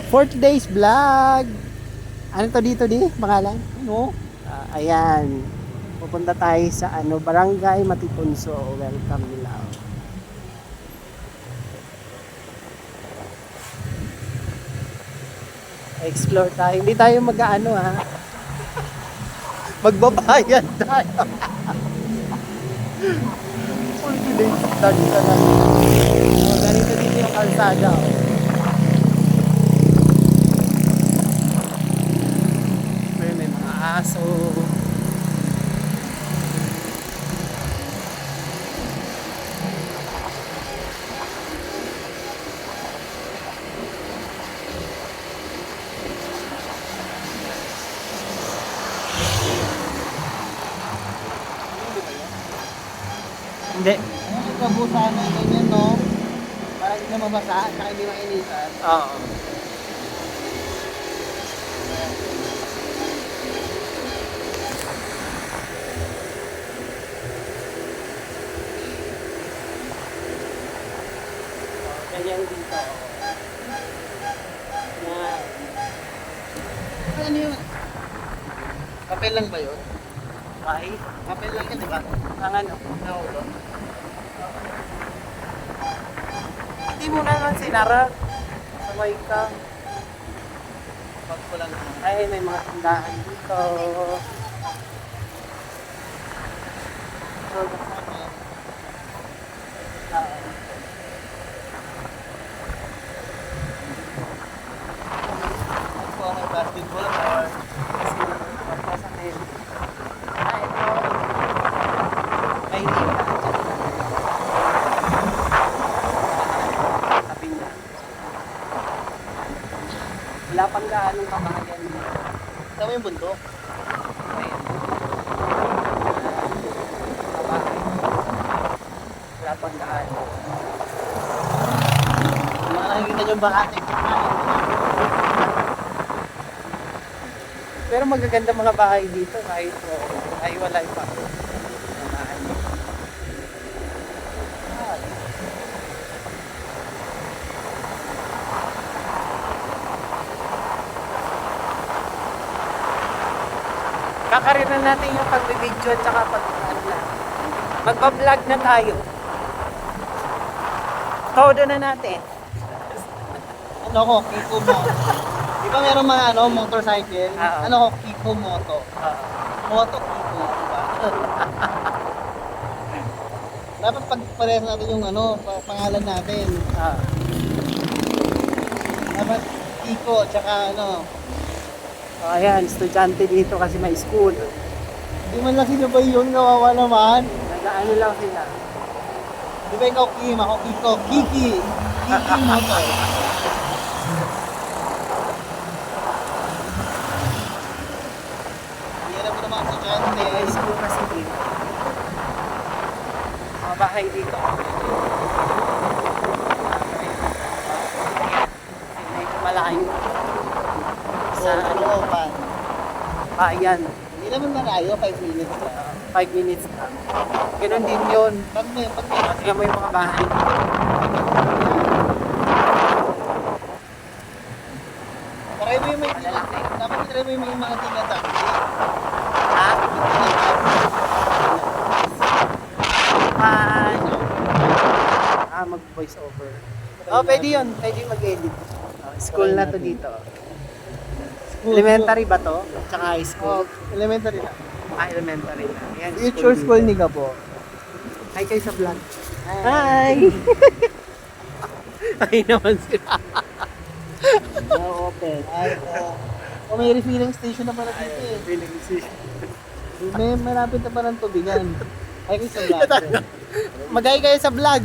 For today's vlog, ano to dito di? Pangalan? No? Ayan. Pupunta tayo sa Barangay Matipunso. Welcome nila. Explore tayo. Hindi tayo mag-ano ha. Magbabayad tayo. Full village start ka na. Ganito dito yung kalsada. May mga aso. Hindi. Nagkabusan na ganyan, no? Para hindi na mabasa, saka hindi mainitan. Oo. Ganyan dito. Yan. Ano yun? Papel lang ba yun? Ay, Papel lang yan, di ba? ang ano. Naulo. Hindi mo naman sinara. Sabay ka. Pag ko lang. Ay, may mga tindahan dito. Ako may basketball or Wala pang gaanong kabahayan. tama yung bundok. Wala pang gaano. Mga nakikita nyo bakate. Pero magaganda mga bahay dito kahit ay wala pa. Bahay. Kakarin na natin yung pag-video at saka magpa-vlog na tayo. Todo na natin. Ano ko, Kiko mo. Di ba meron mga motorcycle? Oo. Ano ko, Kiko Moto. Moto Kiko, di ba? Dapat pagparehas natin yung pangalan natin. Dapat Kiko, tsaka So, ayan, estudyante dito kasi may school. Hindi man lang sinabay yun, kawawa naman. Nag-ano lang sila. Di ba ikaw Kim, ako Kiko, Kiki. Kiki Moto. Hirap mo naman ang estudyante. May school kasi dito. Mga bahay dito. Medyo malayo. Sa Bayan. Hindi naman malayo, 5 minutes ka. 5 minutes na. Ganun din yun. Pag may Tingnan mo yung mga bahay. try mo yung dapat try mo yung mga tinataksi. Ha? Mag-voice over. Oh, pwede yun. Pwede mag-edit. School na to dito. Elementary ba to? Tsaka high school? Elementary na. Elementary na. Ayan, Future school ni ka po. Hi kayo sa vlog. Hi! Hi naman sila. Open. May refilling station na pala dito eh. May malapit na parang tubigan. Ay kayo sa vlog. Mag-hi kayo sa vlog.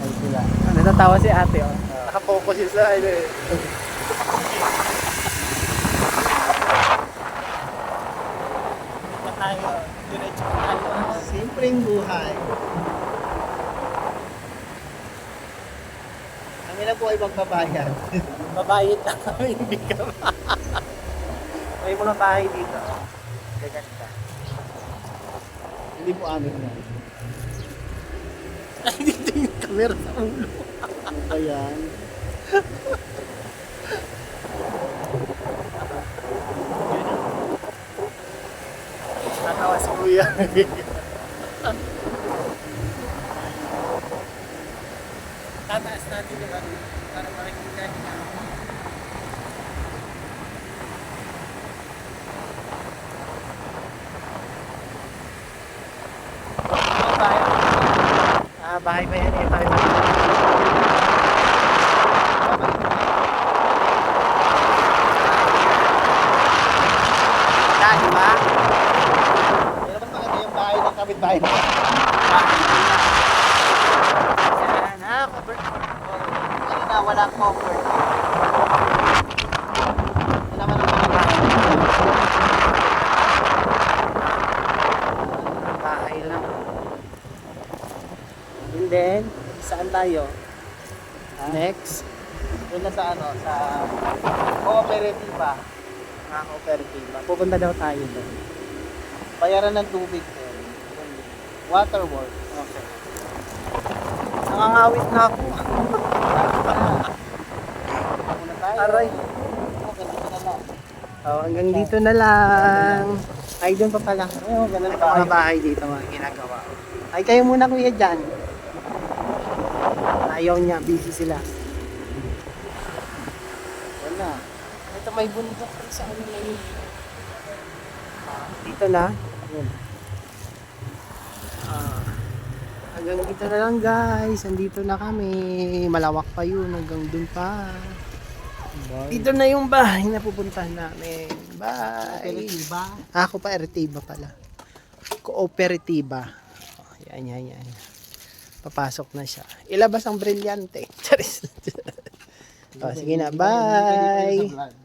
Ay sila. Natatawa si ate oh. Nakapokus yun sa tayo. Diretso tayo. Simpleng buhay. Kami na po ay magbabayad. Babayad na kami, hindi ka ba? May mga bahay dito. Gaganda. Hindi po amin yan. Ay, dito yung camera sa ulo. Ano ba yan? Natawa si Kuya. Tataas natin yung ano, para makikita niya. Ano tayo? Bahay pa yan eh. Bahay pa yan. Wala, di ba? Pero mas maganda yung bahay ng kapitbahay mo. Yan, cover. Ano na, walang cover. Hindi naman ang mga Bahay lang. And then, saan tayo? Next, doon na sa ano, sa cooperativa. cooperative. Pupunta daw tayo doon. Bayaran ng tubig. Water works. Okay. Nakangawit na ako. Muna tayo. Aray. Okay, dito na lang. Hanggang dito na lang. Ay, doon pa pala. Ayun, ganun May pa. mga bahay dito mga ginagawa. Ay, kayo muna kuya dyan. Ayaw niya, busy sila. Wala. Ito may bundok sa ano na yun. Dito na. Yun. Hanggang dito na lang guys. Andito na kami. Malawak pa yun. Hanggang dun pa. Dito na yung bahay na pupuntahan namin. Bye. Cooperativa. Cooperativa pala. Cooperativa. Oh, yan. Papasok na siya. Ilabas ang brilyante. Charis. Oh, sige na. Bye. Sa vlog.